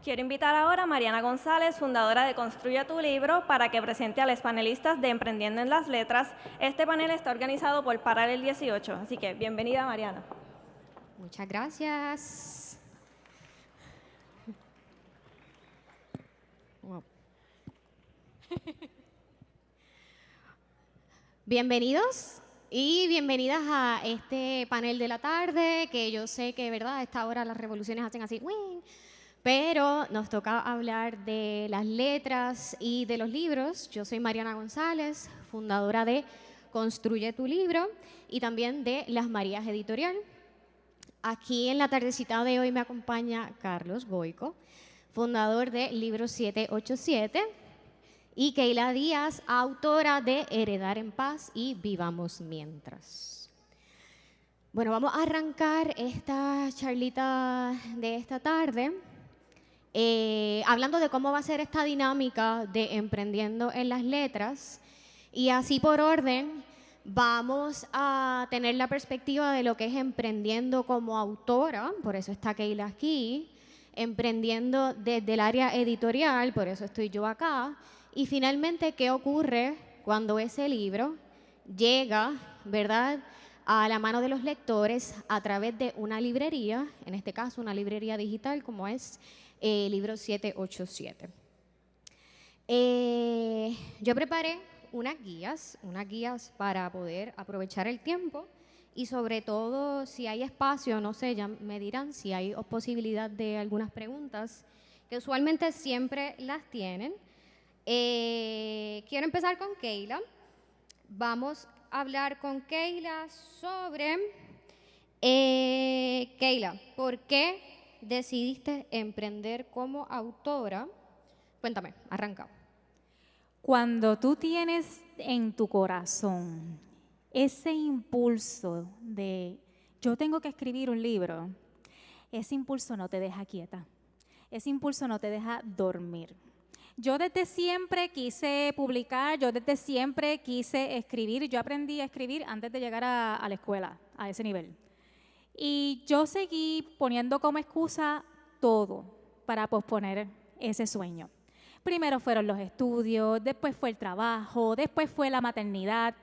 Quiero invitar ahora a Mariana González, fundadora de Construye tu Libro, para que presente a los panelistas de Emprendiendo en las Letras. Este panel está organizado por Paralel 18, así que bienvenida, Mariana. Muchas gracias. Wow. Bienvenidos y bienvenidas a este panel de la tarde, que yo sé que, ¿verdad?, a esta hora las revoluciones hacen así, ¡wing! Pero nos toca hablar de las letras y de los libros. Yo soy Mariana González, fundadora de Construye tu Libro y también de Las Marías Editorial. Aquí en la tardecita de hoy me acompaña Carlos Goico, fundador de Libro 787, y Keila Díaz, autora de Heredar en Paz y Vivamos Mientras. Bueno, vamos a arrancar esta charlita de esta tarde hablando de cómo va a ser esta dinámica de Emprendiendo en las Letras, y así por orden vamos a tener la perspectiva de lo que es emprendiendo como autora, por eso está Keila aquí, emprendiendo desde el área editorial, por eso estoy yo acá, y finalmente qué ocurre cuando ese libro llega, ¿verdad?, a la mano de los lectores a través de una librería, en este caso una librería digital como es Libro 787. Yo preparé unas guías para poder aprovechar el tiempo y sobre todo si hay espacio, no sé, ya me dirán si hay posibilidad de algunas preguntas, que usualmente siempre las tienen. Quiero empezar con Keila. Vamos a hablar con Keila sobre, Keila, ¿por qué decidiste emprender como autora? Cuéntame, arranca. Cuando tú tienes en tu corazón ese impulso de yo tengo que escribir un libro, ese impulso no te deja quieta, ese impulso no te deja dormir. Yo desde siempre quise publicar, yo desde siempre quise escribir. Yo aprendí a escribir antes de llegar a la escuela, a ese nivel. Y yo seguí poniendo como excusa todo para posponer ese sueño. Primero fueron los estudios, después fue el trabajo, después fue la maternidad,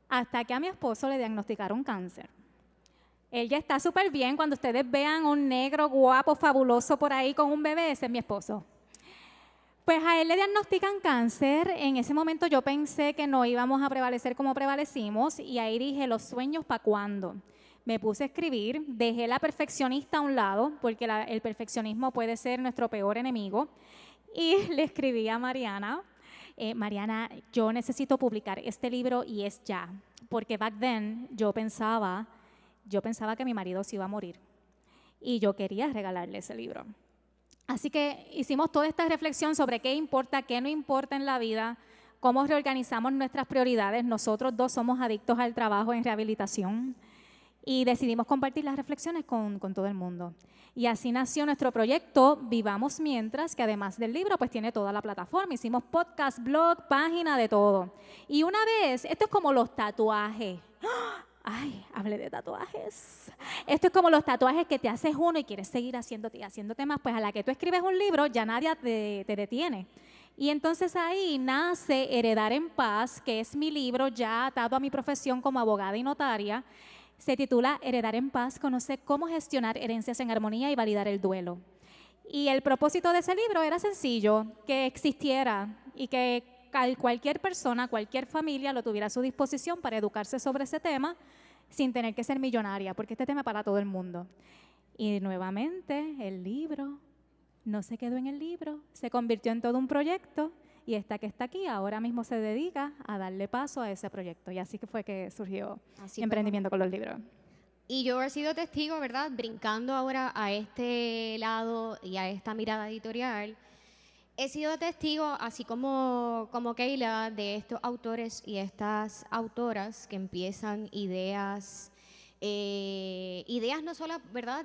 hasta que a mi esposo le diagnosticaron cáncer. Él ya está súper bien. Cuando ustedes vean un negro guapo, fabuloso por ahí con un bebé, ese es mi esposo. Pues a él le diagnostican cáncer. En ese momento yo pensé que no íbamos a prevalecer como prevalecimos y ahí dije, ¿los sueños para cuándo? Me puse a escribir, dejé la perfeccionista a un lado, porque el perfeccionismo puede ser nuestro peor enemigo, y le escribí a Mariana, Mariana, yo necesito publicar este libro y es ya, porque back then yo pensaba que mi marido se iba a morir y yo quería regalarle ese libro. Así que hicimos toda esta reflexión sobre qué importa, qué no importa en la vida, cómo reorganizamos nuestras prioridades. Nosotros dos somos adictos al trabajo en rehabilitación y decidimos compartir las reflexiones con todo el mundo. Y así nació nuestro proyecto Vivamos Mientras, que además del libro pues tiene toda la plataforma. Hicimos podcast, blog, página, de todo. Y una vez, esto es como los tatuajes. Ay, hablé de tatuajes. Esto es como los tatuajes que te haces uno y quieres seguir haciéndote y haciéndote más. Pues a la que tú escribes un libro, ya nadie te detiene. Y entonces ahí nace Heredar en Paz, que es mi libro ya atado a mi profesión como abogada y notaria. Se titula Heredar en Paz, conoce cómo gestionar herencias en armonía y validar el duelo. Y el propósito de ese libro era sencillo, que existiera y que cualquier persona, cualquier familia lo tuviera a su disposición para educarse sobre ese tema sin tener que ser millonaria, porque este tema es para todo el mundo. Y nuevamente el libro no se quedó en el libro, se convirtió en todo un proyecto y esta que está aquí ahora mismo se dedica a darle paso a ese proyecto. Y así que fue que surgió Emprendimiento con los Libros. Y yo he sido testigo, ¿verdad?, brincando ahora a este lado y a esta mirada editorial. He sido testigo, así como Keila, de estos autores y estas autoras que empiezan ideas no solo, ¿verdad?,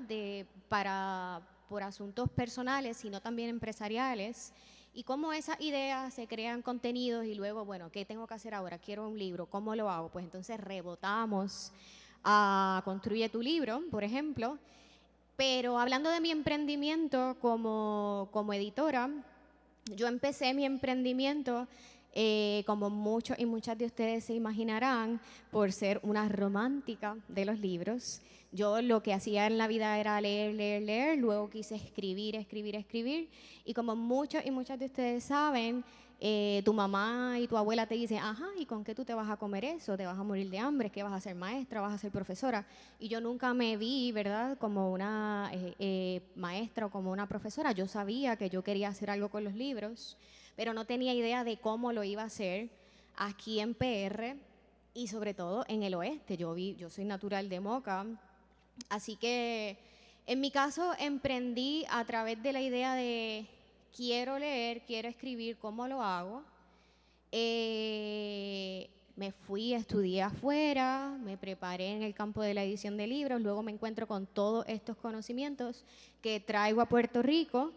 por asuntos personales, sino también empresariales, y cómo esas ideas se crean contenidos y luego, bueno, ¿qué tengo que hacer ahora? Quiero un libro, ¿cómo lo hago? Pues entonces rebotamos a Construye tu Libro, por ejemplo, Pero hablando de mi emprendimiento como editora, yo empecé mi emprendimiento, como muchos y muchas de ustedes se imaginarán, por ser una romántica de los libros. Yo lo que hacía en la vida era leer, leer, leer, luego quise escribir, escribir, escribir, y como muchos y muchas de ustedes saben, tu mamá y tu abuela te dicen, ajá, ¿y con qué tú te vas a comer eso? ¿Te vas a morir de hambre? ¿Qué vas a ser maestra? ¿Vas a ser profesora? Y yo nunca me vi, ¿verdad?, como una maestra o como una profesora. Yo sabía que yo quería hacer algo con los libros, pero no tenía idea de cómo lo iba a hacer aquí en PR y sobre todo en el oeste. Yo soy natural de Moca, así que en mi caso emprendí a través de la idea de quiero leer, quiero escribir, ¿cómo lo hago? Me fui, estudié afuera, me preparé en el campo de la edición de libros, luego me encuentro con todos estos conocimientos que traigo a Puerto Rico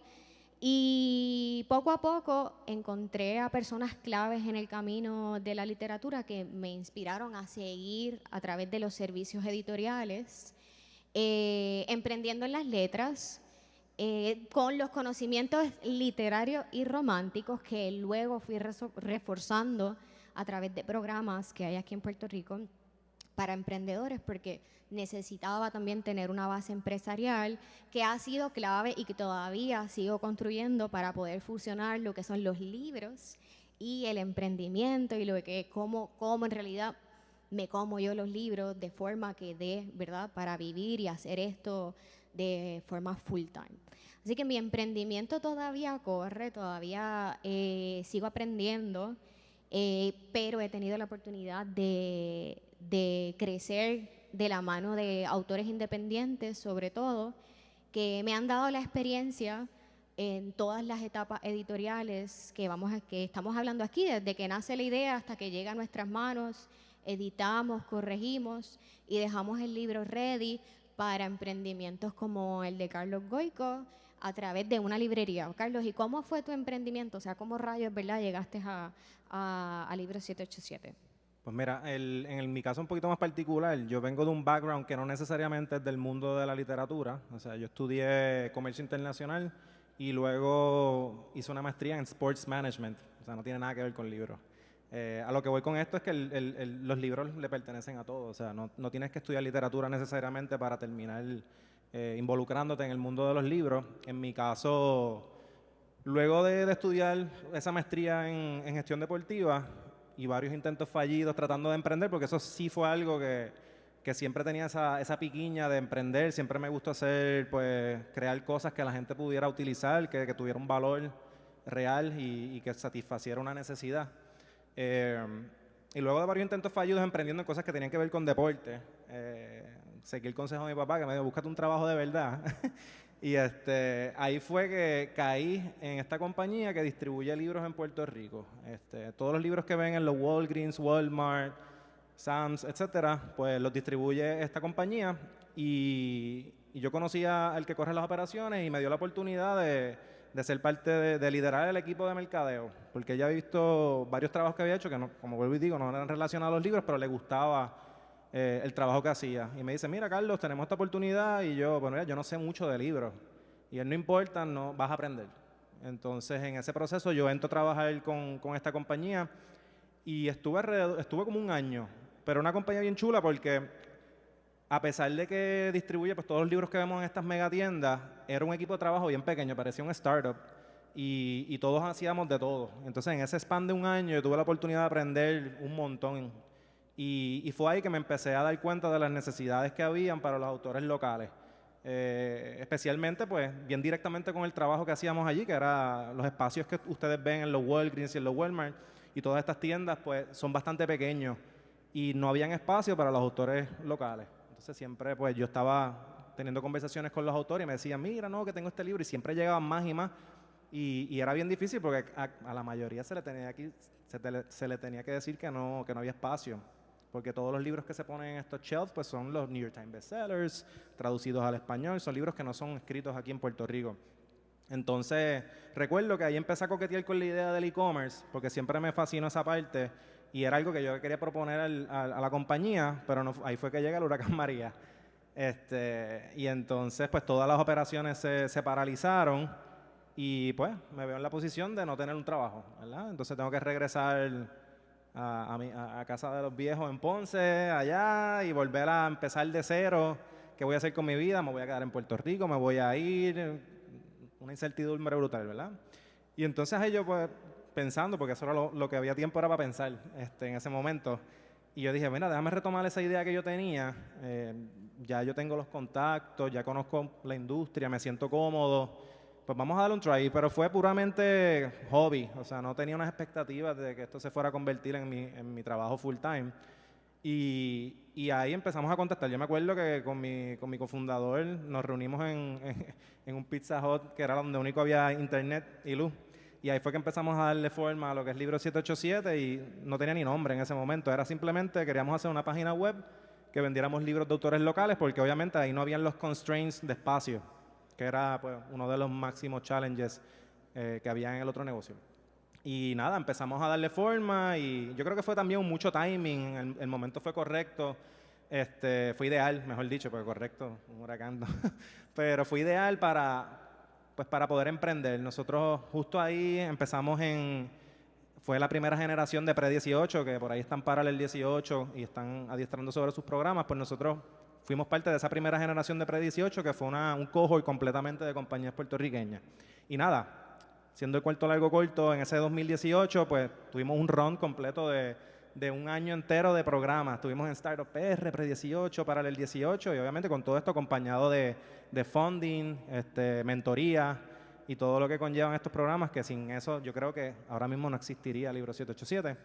y poco a poco encontré a personas claves en el camino de la literatura que me inspiraron a seguir a través de los servicios editoriales, emprendiendo en las letras, con los conocimientos literarios y románticos que luego fui reforzando a través de programas que hay aquí en Puerto Rico para emprendedores, porque necesitaba también tener una base empresarial que ha sido clave y que todavía sigo construyendo para poder fusionar lo que son los libros y el emprendimiento y lo que cómo en realidad me como yo los libros de forma que dé, ¿verdad?, para vivir y hacer esto de forma full time. Así que mi emprendimiento todavía corre, todavía sigo aprendiendo, pero he tenido la oportunidad de crecer de la mano de autores independientes, sobre todo, que me han dado la experiencia en todas las etapas editoriales que estamos hablando aquí, desde que nace la idea hasta que llega a nuestras manos, editamos, corregimos y dejamos el libro ready para emprendimientos como el de Carlos Goico a través de una librería. Carlos, ¿y cómo fue tu emprendimiento? O sea, ¿cómo rayos, verdad, llegaste a Libro 787? Pues mira, en mi caso un poquito más particular, yo vengo de un background que no necesariamente es del mundo de la literatura. O sea, yo estudié comercio internacional y luego hice una maestría en sports management. O sea, no tiene nada que ver con libros. A lo que voy con esto es que los libros le pertenecen a todos. O sea, no tienes que estudiar literatura necesariamente para terminar involucrándote en el mundo de los libros. En mi caso, luego de estudiar esa maestría en gestión deportiva y varios intentos fallidos tratando de emprender, porque eso sí fue algo que siempre tenía esa piquiña de emprender, siempre me gustó hacer, pues, crear cosas que la gente pudiera utilizar, que tuviera un valor real y que satisfaciera una necesidad. Y luego de varios intentos fallidos emprendiendo en cosas que tenían que ver con deporte, seguí el consejo de mi papá que me dijo, búscate un trabajo de verdad. Y ahí fue que caí en esta compañía que distribuye libros en Puerto Rico. Todos los libros que ven en los Walgreens, Walmart, Sam's, etcétera, pues los distribuye esta compañía. Y yo conocía al que corre las operaciones y me dio la oportunidad de ser parte de liderar el equipo de mercadeo, porque ella había visto varios trabajos que había hecho que, no, como vuelvo y digo, no eran relacionados a los libros, pero le gustaba el trabajo que hacía. Y me dice, mira, Carlos, tenemos esta oportunidad. Y yo, bueno, yo no sé mucho de libros. Y él, no importa, no vas a aprender. Entonces, en ese proceso yo entro a trabajar con esta compañía y estuve como un año, pero una compañía bien chula porque a pesar de que distribuye pues, todos los libros que vemos en estas megatiendas, era un equipo de trabajo bien pequeño, parecía un startup y todos hacíamos de todo. Entonces, en ese span de un año yo tuve la oportunidad de aprender un montón y fue ahí que me empecé a dar cuenta de las necesidades que habían para los autores locales. Especialmente, pues, bien directamente con el trabajo que hacíamos allí, que era los espacios que ustedes ven en los Walgreens y en los Walmart y todas estas tiendas, pues, son bastante pequeños y no habían espacio para los autores locales. Entonces, siempre, pues, yo estaba teniendo conversaciones con los autores y me decían, mira, no, que tengo este libro, y siempre llegaban más y más y era bien difícil porque a la mayoría se le tenía que decir que no había espacio. Porque todos los libros que se ponen en estos shelves pues son los New York Times bestsellers, traducidos al español, son libros que no son escritos aquí en Puerto Rico. Entonces, recuerdo que ahí empecé a coquetear con la idea del e-commerce, porque siempre me fascinó esa parte, y era algo que yo quería proponer a la compañía, pero no, ahí fue que llega el huracán María. Y entonces, pues todas las operaciones se paralizaron y pues me veo en la posición de no tener un trabajo, ¿verdad? Entonces tengo que regresar a casa de los viejos en Ponce, allá, y volver a empezar de cero. ¿Qué voy a hacer con mi vida? ¿Me voy a quedar en Puerto Rico? ¿Me voy a ir? Una incertidumbre brutal, ¿verdad? Y entonces ahí yo pues pensando, porque eso era lo que había tiempo era para pensar en ese momento. Y yo dije, mira, déjame retomar esa idea que yo tenía. Ya yo tengo los contactos, ya conozco la industria, me siento cómodo. Pues vamos a darle un try. Pero fue puramente hobby. O sea, no tenía unas expectativas de que esto se fuera a convertir en mi trabajo full time. Y ahí empezamos a contactar. Yo me acuerdo que con mi cofundador nos reunimos en un Pizza Hut, que era donde único había internet y luz. Y ahí fue que empezamos a darle forma a lo que es Libro 787 y no tenía ni nombre en ese momento. Era simplemente, queríamos hacer una página web que vendiéramos libros de autores locales porque obviamente ahí no habían los constraints de espacio, que era pues, uno de los máximos challenges que había en el otro negocio. Y nada, empezamos a darle forma y yo creo que fue también mucho timing, el momento fue correcto, fue ideal, mejor dicho, porque correcto, un huracán, ¿no? Pero fue ideal para poder emprender. Nosotros justo ahí empezamos fue la primera generación de Pre-18, que por ahí están Paralel 18 y están adiestrando sobre sus programas, pues nosotros fuimos parte de esa primera generación de Pre-18, que fue un cohort completamente de compañías puertorriqueñas. Y nada, siendo el cuarto largo corto, en ese 2018, pues tuvimos un run completo de un año entero de programas. Estuvimos en Startup PR, Pre-18, Paralel 18, y obviamente con todo esto acompañado de funding, mentoría y todo lo que conllevan estos programas, que sin eso yo creo que ahora mismo no existiría Libro 787.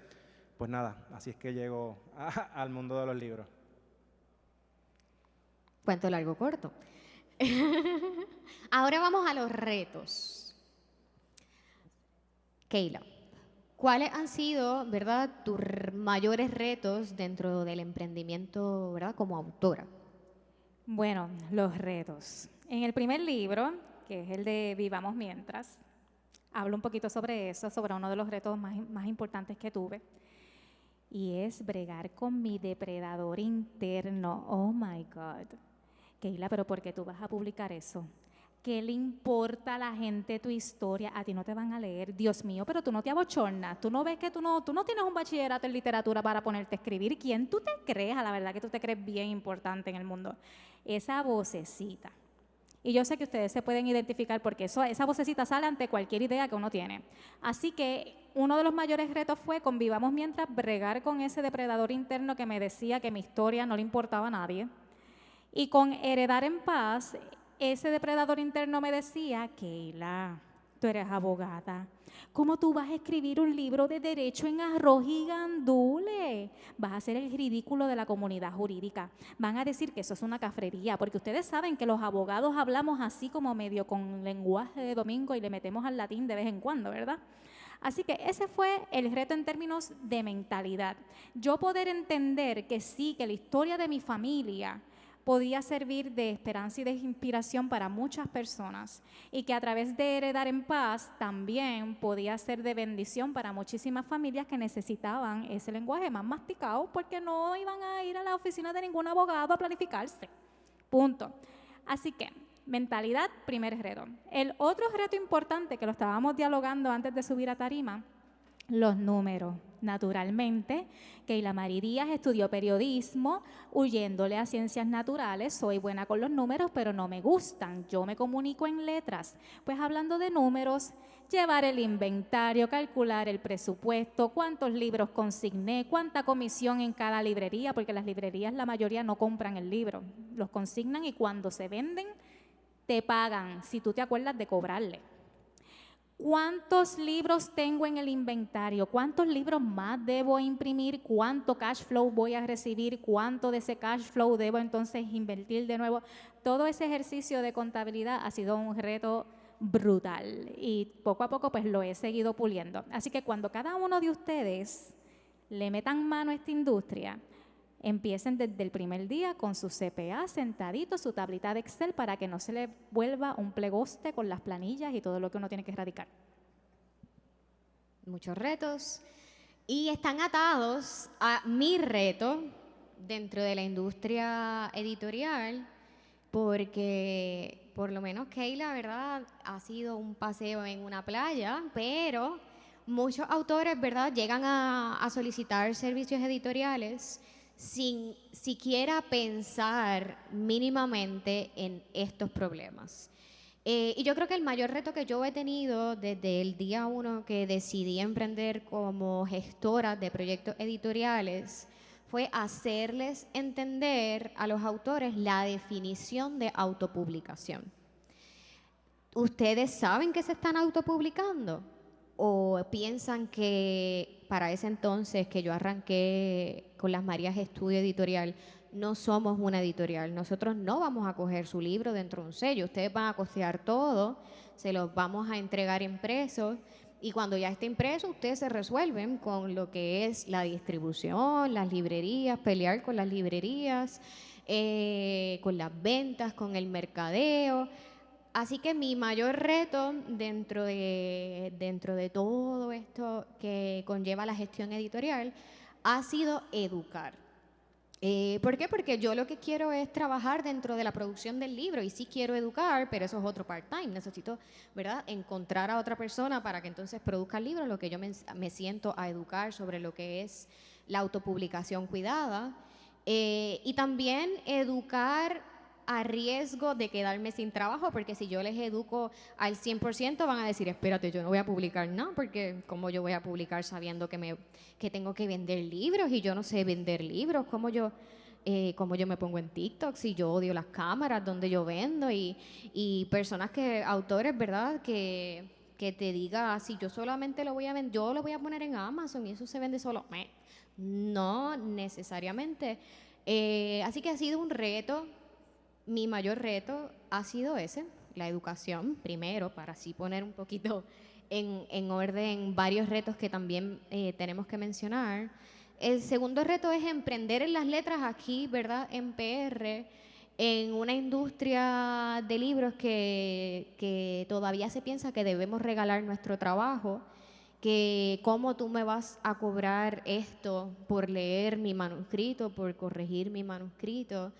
Pues nada, así es que llego al mundo de los libros. Cuento largo corto. Ahora vamos a los retos. Keila, ¿cuáles han sido, verdad, tus mayores retos dentro del emprendimiento, verdad, como autora? Bueno, los retos. En el primer libro, que es el de Vivamos Mientras, hablo un poquito sobre eso, sobre uno de los retos más importantes que tuve, y es bregar con mi depredador interno. Oh my God. Keila, ¿pero por qué tú vas a publicar eso? ¿Qué le importa a la gente tu historia? A ti no te van a leer. Dios mío, pero tú no te abochornas. Tú no ves que tú no tienes un bachillerato en literatura para ponerte a escribir. ¿Quién tú te crees? A la verdad que tú te crees bien importante en el mundo. Esa vocecita. Y yo sé que ustedes se pueden identificar porque esa vocecita sale ante cualquier idea que uno tiene. Así que uno de los mayores retos fue con Vivamos Mientras bregar con ese depredador interno que me decía que mi historia no le importaba a nadie. Y con Heredar en Paz, ese depredador interno me decía, Keila, tú eres abogada. ¿Cómo tú vas a escribir un libro de derecho en arroz y gandules? Vas a hacer el ridículo de la comunidad jurídica. Van a decir que eso es una cafrería, porque ustedes saben que los abogados hablamos así como medio con lenguaje de domingo y le metemos al latín de vez en cuando, ¿verdad? Así que ese fue el reto en términos de mentalidad. Yo poder entender que sí, que la historia de mi familia podía servir de esperanza y de inspiración para muchas personas y que a través de Heredar en Paz también podía ser de bendición para muchísimas familias que necesitaban ese lenguaje más masticado porque no iban a ir a la oficina de ningún abogado a planificarse. Punto. Así que, mentalidad, primer reto. El otro reto importante que lo estábamos dialogando antes de subir a tarima, los números. Naturalmente, Keila Mari Díaz estudió periodismo, huyéndole a ciencias naturales. Soy buena con los números, pero no me gustan. Yo me comunico en letras. Pues hablando de números, llevar el inventario, calcular el presupuesto, cuántos libros consigné, cuánta comisión en cada librería, porque las librerías la mayoría no compran el libro, los consignan y cuando se venden te pagan, si tú te acuerdas de cobrarle. ¿Cuántos libros tengo en el inventario? ¿Cuántos libros más debo imprimir? ¿Cuánto cash flow voy a recibir? ¿Cuánto de ese cash flow debo entonces invertir de nuevo? Todo ese ejercicio de contabilidad ha sido un reto brutal y poco a poco pues lo he seguido puliendo. Así que cuando cada uno de ustedes le metan mano a esta industria, empiecen desde el primer día con su CPA sentadito, su tablita de Excel, para que no se le vuelva un plegoste con las planillas y todo lo que uno tiene que erradicar. Muchos retos. Y están atados a mi reto dentro de la industria editorial, porque por lo menos Keila, ¿verdad? Ha sido un paseo en una playa, pero muchos autores, ¿verdad? Llegan a solicitar servicios editoriales sin siquiera pensar mínimamente en estos problemas. Y yo creo que el mayor reto que yo he tenido desde el día 1 que decidí emprender como gestora de proyectos editoriales fue hacerles entender a los autores la definición de autopublicación. ¿Ustedes saben que se están autopublicando? ¿O piensan que para ese entonces que yo arranqué con Las Marías Estudio Editorial, no somos una editorial? Nosotros no vamos a coger su libro dentro de un sello. Ustedes van a costear todo, se los vamos a entregar impresos y cuando ya esté impreso, ustedes se resuelven con lo que es la distribución, las librerías, pelear con las librerías, con las ventas, con el mercadeo. Así que mi mayor reto dentro de todo esto que conlleva la gestión editorial ha sido educar. ¿Por qué? Porque yo lo que quiero es trabajar dentro de la producción del libro y sí quiero educar, pero eso es otro part-time. Necesito, ¿verdad?, encontrar a otra persona para que entonces produzca el libro, lo que yo me siento a educar sobre lo que es la autopublicación cuidada. Y también educar a riesgo de quedarme sin trabajo, porque si yo les educo al 100% van a decir, espérate, yo no voy a publicar nada, porque ¿cómo yo voy a publicar sabiendo que tengo que vender libros y yo no sé vender libros? ¿Cómo yo me pongo en TikTok si yo odio las cámaras donde yo vendo? Y personas autores, ¿verdad?, que te diga, si yo solamente lo voy a vender, yo lo voy a poner en Amazon y eso se vende solo. No necesariamente. Así que ha sido un reto. Mi mayor reto ha sido ese, la educación, primero, para así poner un poquito en orden varios retos que también tenemos que mencionar. El segundo reto es emprender en las letras aquí, ¿verdad?, en PR, en una industria de libros que todavía se piensa que debemos regalar nuestro trabajo, que cómo tú me vas a cobrar esto por leer mi manuscrito, por corregir mi manuscrito.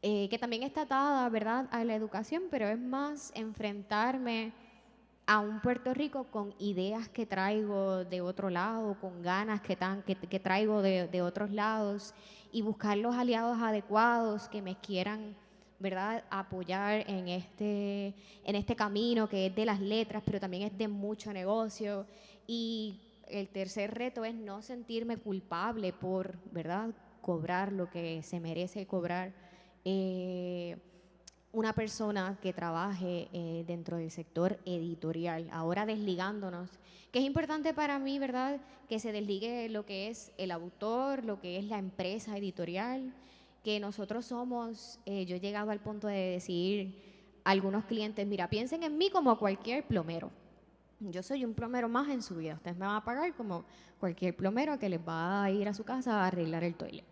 Que también está atada, ¿verdad?, a la educación, pero es más enfrentarme a un Puerto Rico con ideas que traigo de otro lado, con ganas que traigo de otros lados y buscar los aliados adecuados que me quieran, ¿verdad?, apoyar en este camino que es de las letras, pero también es de mucho negocio. Y el tercer reto es no sentirme culpable por, ¿verdad?, cobrar lo que se merece cobrar una persona que trabaje dentro del sector editorial. Ahora desligándonos, que es importante para mí, ¿verdad?, que se desligue lo que es el autor, lo que es la empresa editorial, que nosotros somos, yo he llegado al punto de decir a algunos clientes, mira, piensen en mí como cualquier plomero. Yo soy un plomero más en su vida. Ustedes me van a pagar como cualquier plomero que les va a ir a su casa a arreglar el toilet.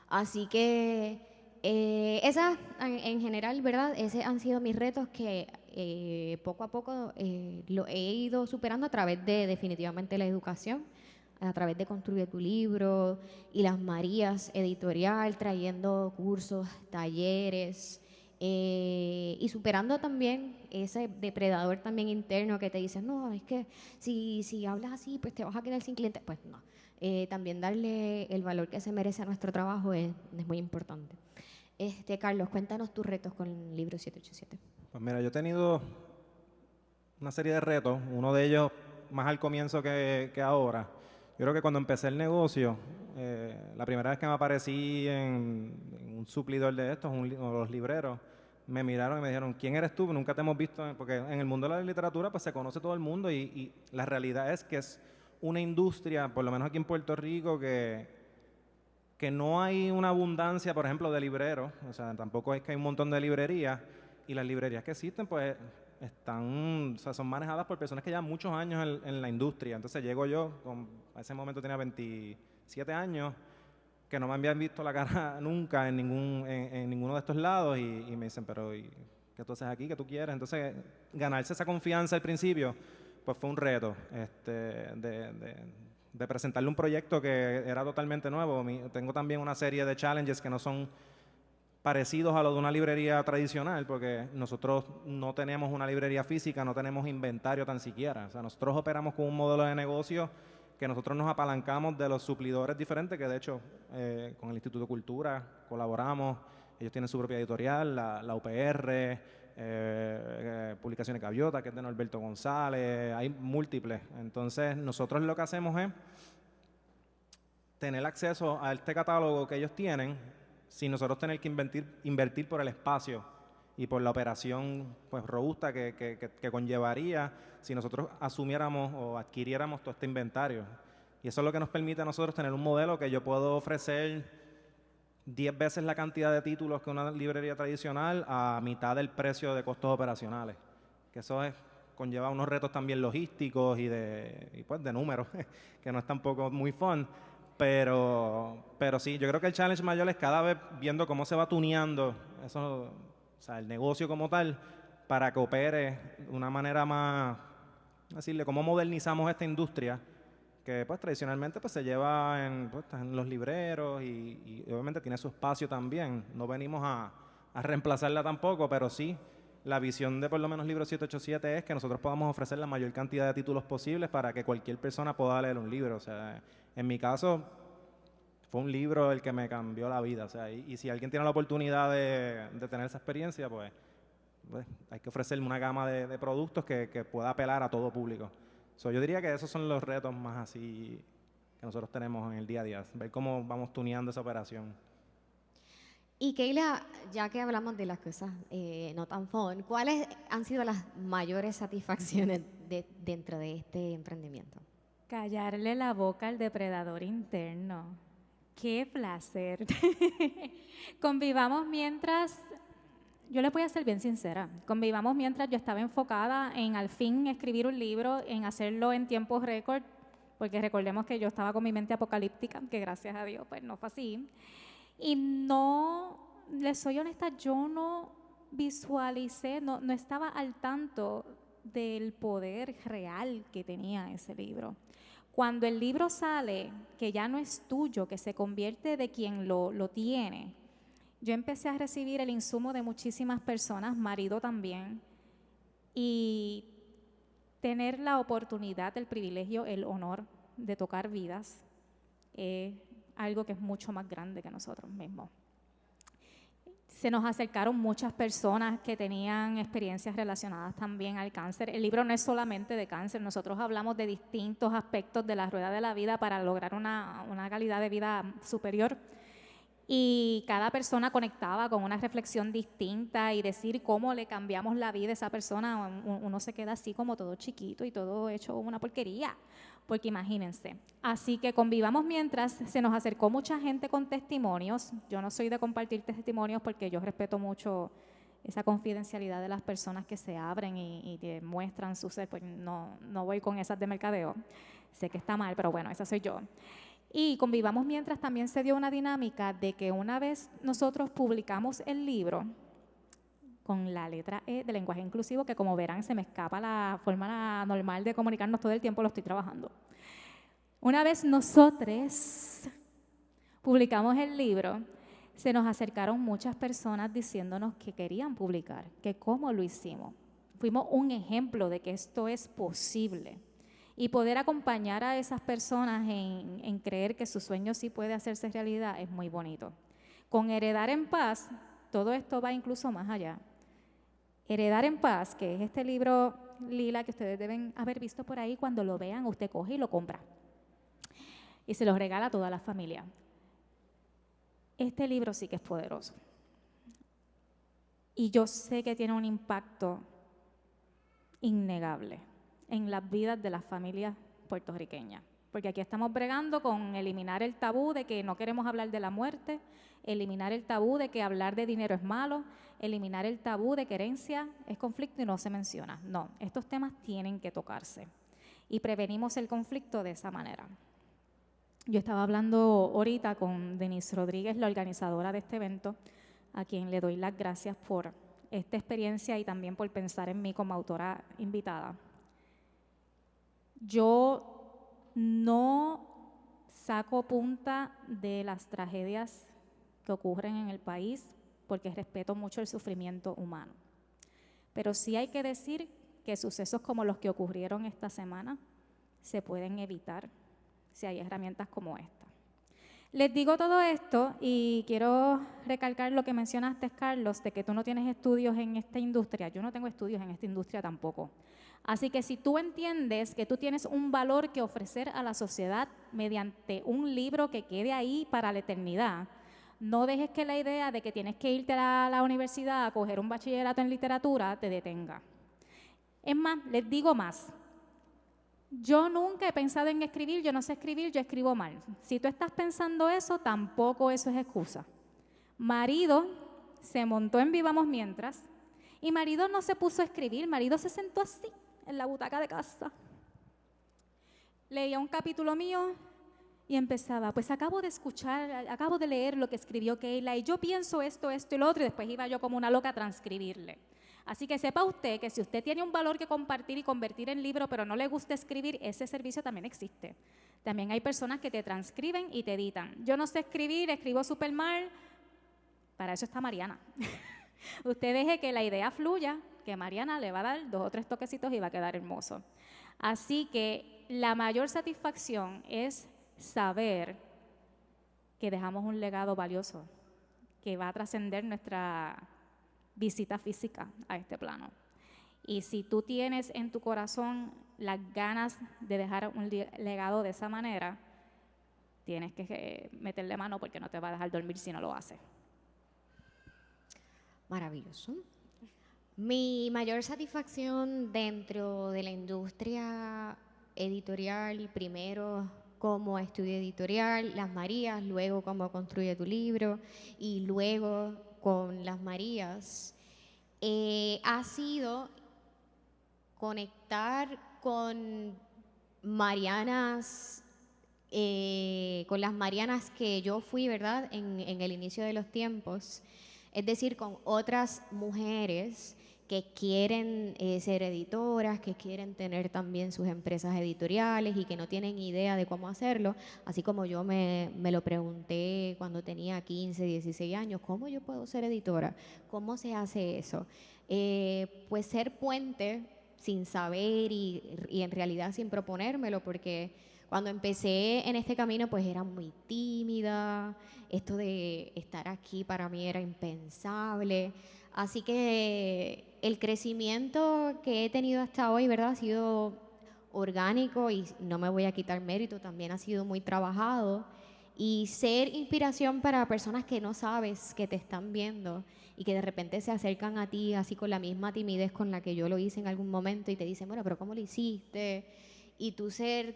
Así que esas, en general, ¿verdad?, esos han sido mis retos que poco a poco lo he ido superando a través de definitivamente la educación, a través de Construye tu Libro y Las Marías Editorial, trayendo cursos, talleres y superando también ese depredador también interno que te dice, no, es que si hablas así, pues te vas a quedar sin clientes. Pues no. También darle el valor que se merece a nuestro trabajo es muy importante. Carlos, cuéntanos tus retos con el libro 787. Pues mira, yo he tenido una serie de retos, uno de ellos más al comienzo que ahora. Yo creo que cuando empecé el negocio, la primera vez que me aparecí en un suplidor de estos, los libreros, me miraron y me dijeron, ¿quién eres tú? Nunca te hemos visto, porque en el mundo de la literatura pues se conoce todo el mundo y la realidad es que es una industria, por lo menos aquí en Puerto Rico, que no hay una abundancia, por ejemplo, de libreros, o sea, tampoco es que hay un montón de librerías, y las librerías que existen, pues, son manejadas por personas que llevan muchos años en la industria. Entonces llego yo, a ese momento tenía 27 años, que no me habían visto la cara nunca en ninguno de estos lados, y me dicen, pero ¿qué tú haces aquí? ¿Qué tú quieres? Entonces, ganarse esa confianza al principio, pues fue un reto, de presentarle un proyecto que era totalmente nuevo. Tengo también una serie de challenges que no son parecidos a los de una librería tradicional, porque nosotros no tenemos una librería física, no tenemos inventario tan siquiera. O sea, nosotros operamos con un modelo de negocio que nosotros nos apalancamos de los suplidores diferentes, que de hecho con el Instituto de Cultura colaboramos, ellos tienen su propia editorial, la UPR, Publicaciones Gaviota, que es de Norberto González, hay múltiples. Entonces, nosotros lo que hacemos es tener acceso a este catálogo que ellos tienen sin nosotros tener que invertir por el espacio y por la operación pues robusta que conllevaría si nosotros asumiéramos o adquiriéramos todo este inventario. Y eso es lo que nos permite a nosotros tener un modelo que yo puedo ofrecer 10 veces la cantidad de títulos que una librería tradicional a mitad del precio de costos operacionales. Que eso conlleva unos retos también logísticos y pues de números, que no es tampoco muy fun. Pero sí, yo creo que el challenge mayor es cada vez viendo cómo se va tuneando eso, o sea, el negocio como tal, para que opere de una manera más, decirle, cómo modernizamos esta industria, que pues tradicionalmente pues se lleva en los libreros y obviamente tiene su espacio también. No venimos a reemplazarla tampoco, pero sí, la visión de por lo menos Libro 787 es que nosotros podamos ofrecer la mayor cantidad de títulos posibles para que cualquier persona pueda leer un libro. O sea, en mi caso, fue un libro el que me cambió la vida. O sea, y si alguien tiene la oportunidad de tener esa experiencia, pues hay que ofrecerle una gama de productos que pueda apelar a todo público. So, yo diría que esos son los retos más así que nosotros tenemos en el día a día, ver cómo vamos tuneando esa operación. Y Keila, ya que hablamos de las cosas no tan fun, ¿cuáles han sido las mayores satisfacciones dentro de este emprendimiento? Callarle la boca al depredador interno. ¡Qué placer! Convivamos mientras, yo les voy a ser bien sincera, convivamos mientras yo estaba enfocada en al fin escribir un libro, en hacerlo en tiempos récord, porque recordemos que yo estaba con mi mente apocalíptica, que gracias a Dios pues no fue así. Y no, les soy honesta, yo no visualicé, no estaba al tanto del poder real que tenía ese libro. Cuando el libro sale, que ya no es tuyo, que se convierte de quien lo tiene, yo empecé a recibir el insumo de muchísimas personas, marido también, y tener la oportunidad, el privilegio, el honor de tocar vidas, algo que es mucho más grande que nosotros mismos. Se nos acercaron muchas personas que tenían experiencias relacionadas también al cáncer. El libro no es solamente de cáncer, nosotros hablamos de distintos aspectos de la rueda de la vida para lograr una calidad de vida superior. Y cada persona conectaba con una reflexión distinta y decir cómo le cambiamos la vida a esa persona. Uno se queda así como todo chiquito y todo hecho una porquería, porque imagínense. Así que convivamos mientras se nos acercó mucha gente con testimonios. Yo no soy de compartir testimonios porque yo respeto mucho esa confidencialidad de las personas que se abren y te muestran su ser, pues no voy con esas de mercadeo. Sé que está mal, pero bueno, esa soy yo. Y convivamos mientras también se dio una dinámica de que una vez nosotros publicamos el libro con la letra E de lenguaje inclusivo, que como verán se me escapa la forma normal de comunicarnos todo el tiempo, lo estoy trabajando. Una vez nosotros publicamos el libro, se nos acercaron muchas personas diciéndonos que querían publicar, que cómo lo hicimos. Fuimos un ejemplo de que esto es posible. Y poder acompañar a esas personas en creer que su sueño sí puede hacerse realidad es muy bonito. Con Heredar en Paz, todo esto va incluso más allá. Heredar en Paz, que es este libro lila que ustedes deben haber visto por ahí, cuando lo vean, usted coge y lo compra. Y se lo regala a toda la familia. Este libro sí que es poderoso. Y yo sé que tiene un impacto innegable en las vidas de las familias puertorriqueñas, porque aquí estamos bregando con eliminar el tabú de que no queremos hablar de la muerte, eliminar el tabú de que hablar de dinero es malo, eliminar el tabú de que herencia es conflicto y no se menciona. No, estos temas tienen que tocarse y prevenimos el conflicto de esa manera. Yo estaba hablando ahorita con Denise Rodríguez, la organizadora de este evento, a quien le doy las gracias por esta experiencia y también por pensar en mí como autora invitada. Yo no saco punta de las tragedias que ocurren en el país porque respeto mucho el sufrimiento humano. Pero sí hay que decir que sucesos como los que ocurrieron esta semana se pueden evitar si hay herramientas como esta. Les digo todo esto y quiero recalcar lo que mencionaste, Carlos, de que tú no tienes estudios en esta industria. Yo no tengo estudios en esta industria tampoco. Así que si tú entiendes que tú tienes un valor que ofrecer a la sociedad mediante un libro que quede ahí para la eternidad, no dejes que la idea de que tienes que irte a la universidad a coger un bachillerato en literatura te detenga. Es más, les digo más. Yo nunca he pensado en escribir, yo no sé escribir, yo escribo mal. Si tú estás pensando eso, tampoco eso es excusa. Marido se montó en Vivamos Mientras y marido no se puso a escribir, marido se sentó así en la butaca de casa. Leía un capítulo mío y empezaba, pues acabo de leer lo que escribió Keila y yo pienso esto y lo otro, y después iba yo como una loca a transcribirle. Así que sepa usted que si usted tiene un valor que compartir y convertir en libro, pero no le gusta escribir, ese servicio también existe. También hay personas que te transcriben y te editan. Yo no sé escribir, escribo súper mal, para eso está Mariana. Usted deje que la idea fluya, que Mariana le va a dar 2 o 3 toquecitos y va a quedar hermoso. Así que la mayor satisfacción es saber que dejamos un legado valioso, que va a trascender nuestra visita física a este plano. Y si tú tienes en tu corazón las ganas de dejar un legado de esa manera, tienes que meterle mano porque no te va a dejar dormir si no lo haces. Maravilloso. Mi mayor satisfacción dentro de la industria editorial, primero como estudio editorial, Las Marías, luego como Construye tu libro y luego con Las Marías, ha sido conectar con Marianas, con las Marianas que yo fui, ¿verdad?, en el inicio de los tiempos, es decir, con otras mujeres que quieren ser editoras, que quieren tener también sus empresas editoriales y que no tienen idea de cómo hacerlo, así como yo me lo pregunté cuando tenía 15, 16 años, ¿cómo yo puedo ser editora? ¿Cómo se hace eso? Pues ser puente sin saber y en realidad sin proponérmelo, porque cuando empecé en este camino pues era muy tímida, esto de estar aquí para mí era impensable. Así que el crecimiento que he tenido hasta hoy, ¿verdad?, ha sido orgánico y no me voy a quitar mérito, también ha sido muy trabajado. Y ser inspiración para personas que no sabes que te están viendo y que de repente se acercan a ti así con la misma timidez con la que yo lo hice en algún momento y te dicen, bueno, pero ¿cómo lo hiciste? Y tú saber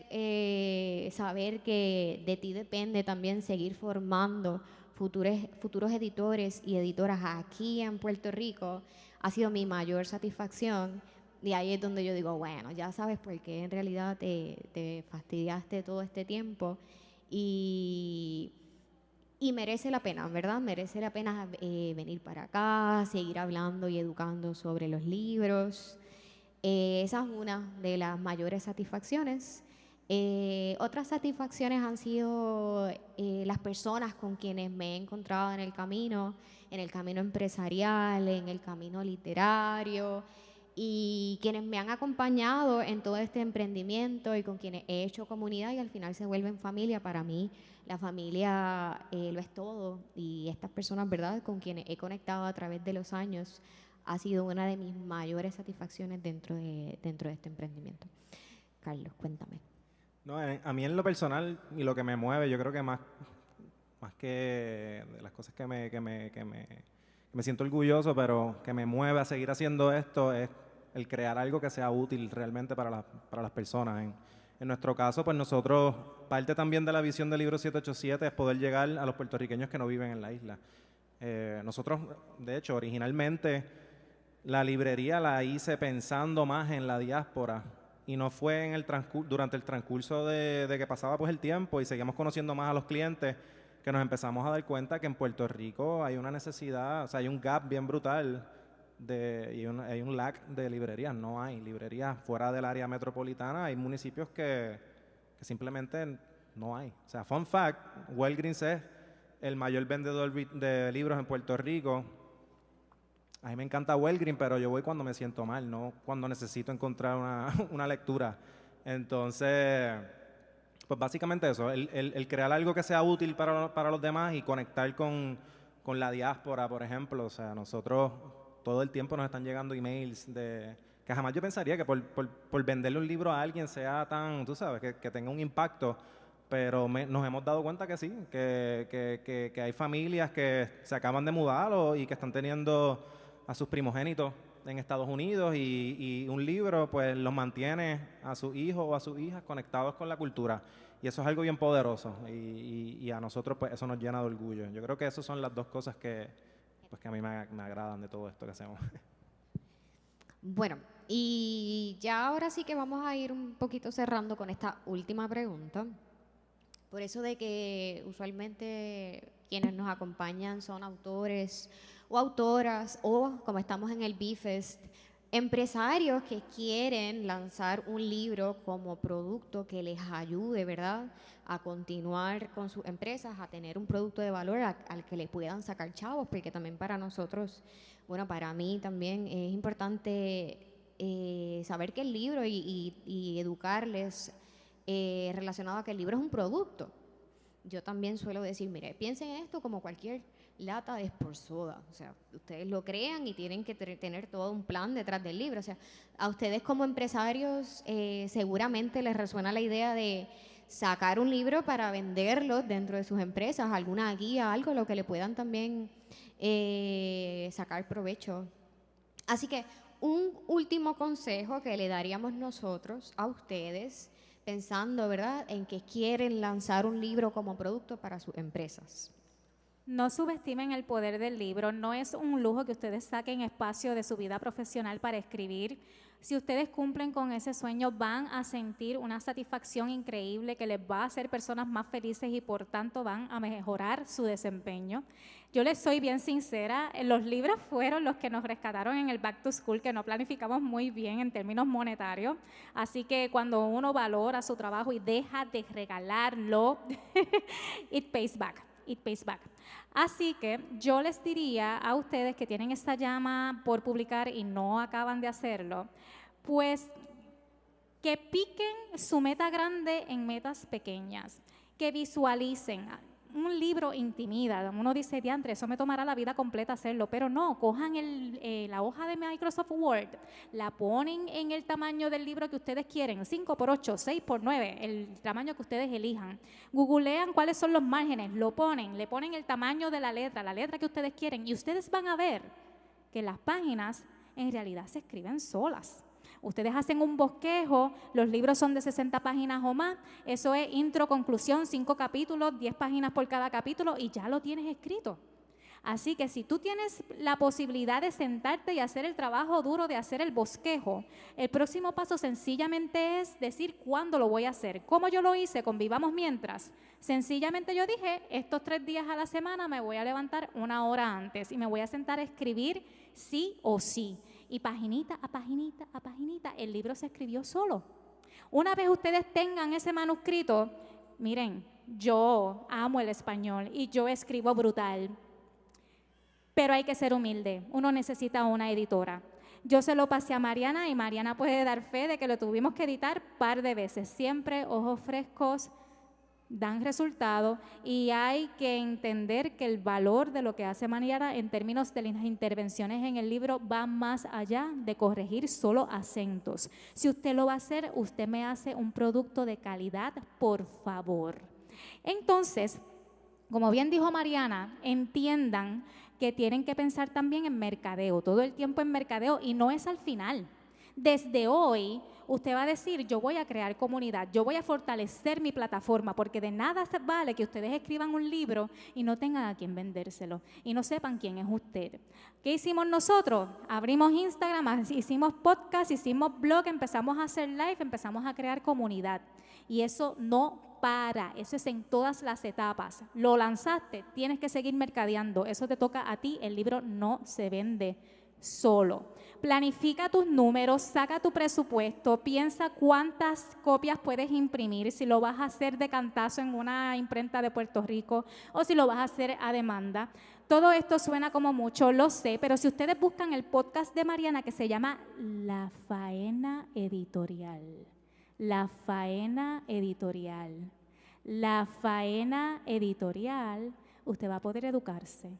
que de ti depende también seguir formando futuros editores y editoras aquí en Puerto Rico, ha sido mi mayor satisfacción. Y ahí es donde yo digo, bueno, ya sabes por qué en realidad te fastidiaste todo este tiempo y merece la pena, ¿verdad? Merece la pena venir para acá, seguir hablando y educando sobre los libros. Esa es una de las mayores satisfacciones. Otras satisfacciones han sido las personas con quienes me he encontrado en el camino empresarial, en el camino literario, y quienes me han acompañado en todo este emprendimiento y con quienes he hecho comunidad y al final se vuelven familia. Para mí la familia lo es todo, y estas personas, ¿verdad?, con quienes he conectado a través de los años, ha sido una de mis mayores satisfacciones dentro de este emprendimiento. Carlos, cuéntame. No, a mí en lo personal y lo que me mueve, yo creo que más que de las cosas que me siento orgulloso, pero que me mueve a seguir haciendo esto, es el crear algo que sea útil realmente para las personas. En nuestro caso, pues nosotros, parte también de la visión del libro 787 es poder llegar a los puertorriqueños que no viven en la isla. Nosotros, de hecho, originalmente la librería la hice pensando más en la diáspora y no fue durante el transcurso de que pasaba pues el tiempo y seguíamos conociendo más a los clientes que nos empezamos a dar cuenta que en Puerto Rico hay una necesidad, o sea, hay un gap bien brutal hay un lack de librerías. No hay librerías fuera del área metropolitana, hay municipios que simplemente no hay. O sea, fun fact, Walgreens es el mayor vendedor de libros en Puerto Rico A mí me encanta Walgreen, pero yo voy cuando me siento mal, no cuando necesito encontrar una lectura. Entonces, pues básicamente eso, el crear algo que sea útil para los demás y conectar con la diáspora, por ejemplo. O sea, nosotros todo el tiempo nos están llegando emails que jamás yo pensaría que por venderle un libro a alguien sea tan, tú sabes, que tenga un impacto. Pero nos hemos dado cuenta que sí, que hay familias que se acaban de mudar y que están teniendo a sus primogénitos en Estados Unidos y un libro pues los mantiene a sus hijos o a sus hijas conectados con la cultura. Y eso es algo bien poderoso y a nosotros pues eso nos llena de orgullo. Yo creo que esas son las dos cosas que a mí me agradan de todo esto que hacemos. Bueno, y ya ahora sí que vamos a ir un poquito cerrando con esta última pregunta. Por eso de que usualmente quienes nos acompañan son autores o autoras o, como estamos en el B-Fest, empresarios que quieren lanzar un libro como producto que les ayude, ¿verdad?, a continuar con sus empresas, a tener un producto de valor al que le puedan sacar chavos, porque también para nosotros, bueno, para mí también es importante saber que el libro y educarles relacionado a que el libro es un producto. Yo también suelo decir, mire, piensen en esto como cualquier lata de Sport Soda. O sea, ustedes lo crean y tienen que tener todo un plan detrás del libro. O sea, a ustedes como empresarios seguramente les resuena la idea de sacar un libro para venderlo dentro de sus empresas, alguna guía, algo lo que le puedan también sacar provecho. Así que un último consejo que le daríamos nosotros a ustedes, pensando, ¿verdad?, en que quieren lanzar un libro como producto para sus empresas. No subestimen el poder del libro, no es un lujo que ustedes saquen espacio de su vida profesional para escribir. Si ustedes cumplen con ese sueño, van a sentir una satisfacción increíble que les va a hacer personas más felices y por tanto van a mejorar su desempeño. Yo les soy bien sincera, los libros fueron los que nos rescataron en el Back to School, que no planificamos muy bien en términos monetarios. Así que cuando uno valora su trabajo y deja de regalarlo, it pays back. It pays back. Así que yo les diría a ustedes que tienen esta llama por publicar y no acaban de hacerlo, pues que piquen su meta grande en metas pequeñas, que visualicen. Un libro intimida, uno dice, diantre, eso me tomará la vida completa hacerlo, pero no, cojan la hoja de Microsoft Word, la ponen en el tamaño del libro que ustedes quieren, 5x8, 6x9, el tamaño que ustedes elijan. Googlean cuáles son los márgenes, lo ponen, le ponen el tamaño de la letra que ustedes quieren y ustedes van a ver que las páginas en realidad se escriben solas. Ustedes hacen un bosquejo, los libros son de 60 páginas o más, eso es intro, conclusión, 5 capítulos, 10 páginas por cada capítulo y ya lo tienes escrito. Así que si tú tienes la posibilidad de sentarte y hacer el trabajo duro de hacer el bosquejo, el próximo paso sencillamente es decir cuándo lo voy a hacer. ¿Cómo yo lo hice con Vivamos Mientras? Sencillamente yo dije, estos 3 días a la semana me voy a levantar 1 hora antes y me voy a sentar a escribir sí o sí. Y paginita a paginita a paginita, el libro se escribió solo. Una vez ustedes tengan ese manuscrito, miren, yo amo el español y yo escribo brutal, pero hay que ser humilde, uno necesita una editora. Yo se lo pasé a Mariana y Mariana puede dar fe de que lo tuvimos que editar par de veces, siempre ojos frescos, dan resultado y hay que entender que el valor de lo que hace Mariana en términos de las intervenciones en el libro va más allá de corregir solo acentos. Si usted lo va a hacer, usted me hace un producto de calidad, por favor. Entonces, como bien dijo Mariana, entiendan que tienen que pensar también en mercadeo, todo el tiempo en mercadeo y no es al final. Desde hoy, usted va a decir, yo voy a crear comunidad, yo voy a fortalecer mi plataforma, porque de nada se vale que ustedes escriban un libro y no tengan a quién vendérselo y no sepan quién es usted. ¿Qué hicimos nosotros? Abrimos Instagram, hicimos podcast, hicimos blog, empezamos a hacer live, empezamos a crear comunidad. Y eso no para, eso es en todas las etapas. Lo lanzaste, tienes que seguir mercadeando, eso te toca a ti, el libro no se vende solo. Planifica tus números, saca tu presupuesto, piensa cuántas copias puedes imprimir, si lo vas a hacer de cantazo en una imprenta de Puerto Rico o si lo vas a hacer a demanda. Todo esto suena como mucho, lo sé, pero si ustedes buscan el podcast de Mariana que se llama La Faena Editorial, La Faena Editorial, La Faena Editorial, usted va a poder educarse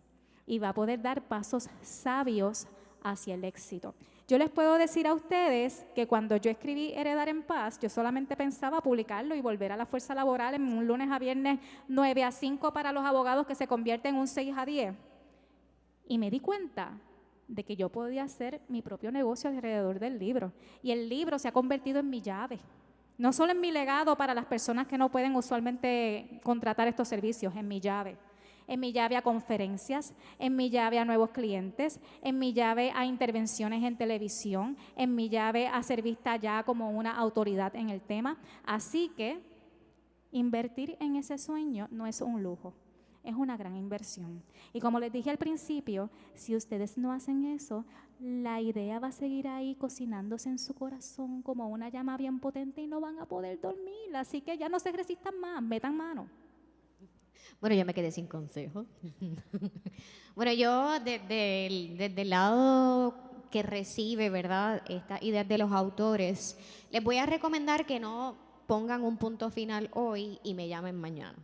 y va a poder dar pasos sabios hacia el éxito. Yo les puedo decir a ustedes que cuando yo escribí Heredar en Paz, yo solamente pensaba publicarlo y volver a la fuerza laboral en un lunes a viernes 9 a 5 para los abogados que se convierten en un 6 a 10. Y me di cuenta de que yo podía hacer mi propio negocio alrededor del libro. Y el libro se ha convertido en mi llave. No solo en mi legado para las personas que no pueden usualmente contratar estos servicios, en mi llave. En mi llave a conferencias, en mi llave a nuevos clientes, en mi llave a intervenciones en televisión, en mi llave a ser vista ya como una autoridad en el tema. Así que invertir en ese sueño no es un lujo, es una gran inversión. Y como les dije al principio, si ustedes no hacen eso, la idea va a seguir ahí cocinándose en su corazón como una llama bien potente y no van a poder dormir. Así que ya no se resistan más, metan mano. Bueno, yo me quedé sin consejo. Bueno, yo desde el lado que recibe, ¿verdad?, estas ideas de los autores, les voy a recomendar que no pongan un punto final hoy y me llamen mañana.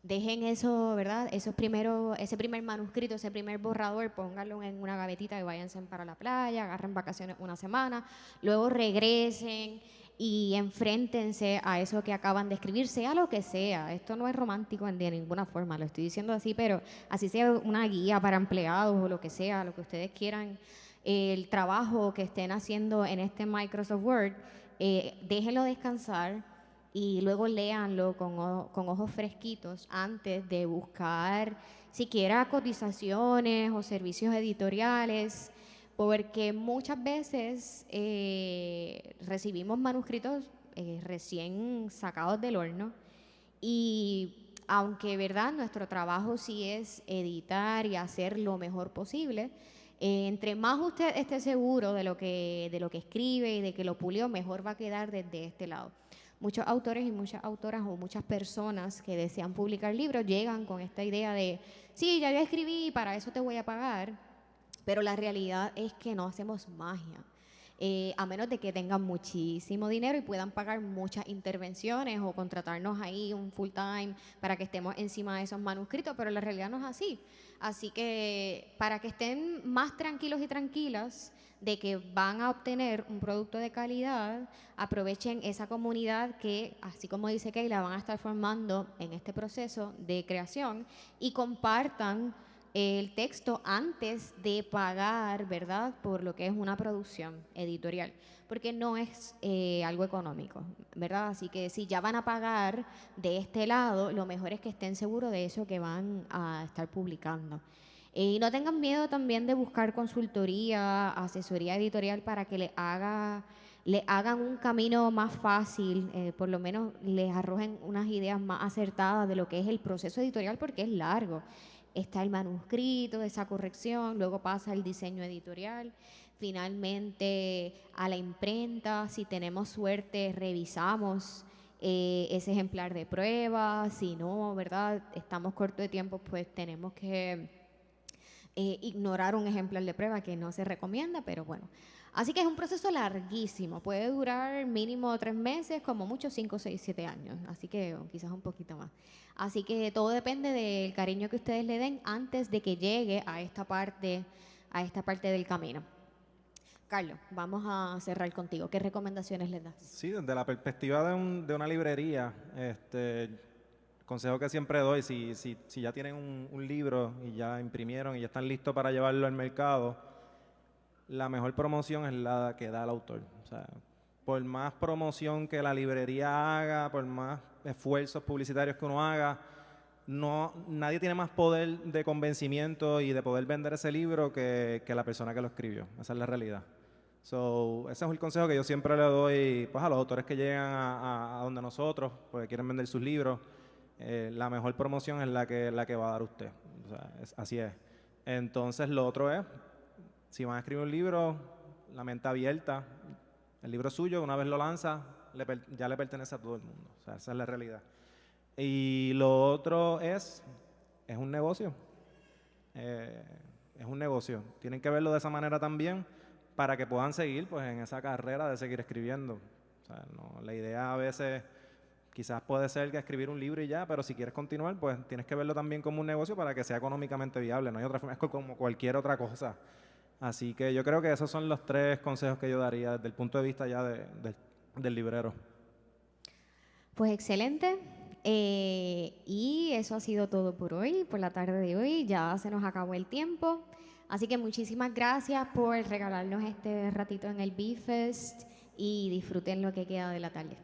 Dejen eso, ¿verdad?, ese primer manuscrito, ese primer borrador, pónganlo en una gavetita y váyanse para la playa, agarren vacaciones una semana, luego regresen y enfréntense a eso que acaban de escribir, sea lo que sea. Esto no es romántico de ninguna forma, lo estoy diciendo así, pero así sea una guía para empleados o lo que sea, lo que ustedes quieran, el trabajo que estén haciendo en este Microsoft Word, déjenlo descansar y luego léanlo con ojos fresquitos antes de buscar siquiera cotizaciones o servicios editoriales, porque muchas veces recibimos manuscritos recién sacados del horno y aunque, ¿verdad?, nuestro trabajo sí es editar y hacer lo mejor posible, entre más usted esté seguro de lo que escribe y de que lo pulió, mejor va a quedar desde este lado. Muchos autores y muchas autoras o muchas personas que desean publicar libros llegan con esta idea de, sí, ya escribí, para eso te voy a pagar. Pero la realidad es que no hacemos magia, a menos de que tengan muchísimo dinero y puedan pagar muchas intervenciones o contratarnos ahí un full time para que estemos encima de esos manuscritos, pero la realidad no es así. Así que para que estén más tranquilos y tranquilas de que van a obtener un producto de calidad, aprovechen esa comunidad que, así como dice Keila, van a estar formando en este proceso de creación y compartan el texto antes de pagar, ¿verdad?, por lo que es una producción editorial, porque no es algo económico, ¿verdad? Así que si ya van a pagar de este lado, lo mejor es que estén seguros de eso que van a estar publicando. Y no tengan miedo también de buscar consultoría, asesoría editorial para que le hagan un camino más fácil, por lo menos les arrojen unas ideas más acertadas de lo que es el proceso editorial, porque es largo. Está el manuscrito, esa corrección, luego pasa el diseño editorial, finalmente a la imprenta, si tenemos suerte revisamos ese ejemplar de prueba, si no, ¿verdad?, estamos cortos de tiempo, pues tenemos que ignorar un ejemplar de prueba que no se recomienda, pero bueno. Así que es un proceso larguísimo, puede durar mínimo 3 meses, como mucho 5, 6, 7 años, así que quizás un poquito más. Así que todo depende del cariño que ustedes le den antes de que llegue a esta parte del camino. Carlos, vamos a cerrar contigo. ¿Qué recomendaciones les das? Sí, desde la perspectiva de una librería, consejo que siempre doy, si ya tienen un libro y ya imprimieron y ya están listos para llevarlo al mercado, la mejor promoción es la que da el autor. O sea, por más promoción que la librería haga, por más esfuerzos publicitarios que uno haga, nadie tiene más poder de convencimiento y de poder vender ese libro que la persona que lo escribió. Esa es la realidad. Ese es el consejo que yo siempre le doy, pues, a los autores que llegan a donde nosotros, porque quieren vender sus libros. La mejor promoción es la que va a dar usted. O sea, así es. Entonces, lo otro es, si van a escribir un libro, la mente abierta, el libro es suyo, una vez lo lanza, ya le pertenece a todo el mundo. O sea, esa es la realidad. Y lo otro es un negocio. es un negocio. Tienen que verlo de esa manera también para que puedan seguir pues, en esa carrera de seguir escribiendo. O sea, no, la idea a veces quizás puede ser que escribir un libro y ya, pero si quieres continuar, pues tienes que verlo también como un negocio para que sea económicamente viable. No hay otra forma, es como cualquier otra cosa. Así que yo creo que esos son los 3 consejos que yo daría desde el punto de vista ya del librero. Pues excelente. Y eso ha sido todo por hoy, por la tarde de hoy. Ya se nos acabó el tiempo. Así que muchísimas gracias por regalarnos este ratito en el Bee Fest y disfruten lo que queda de la tarde.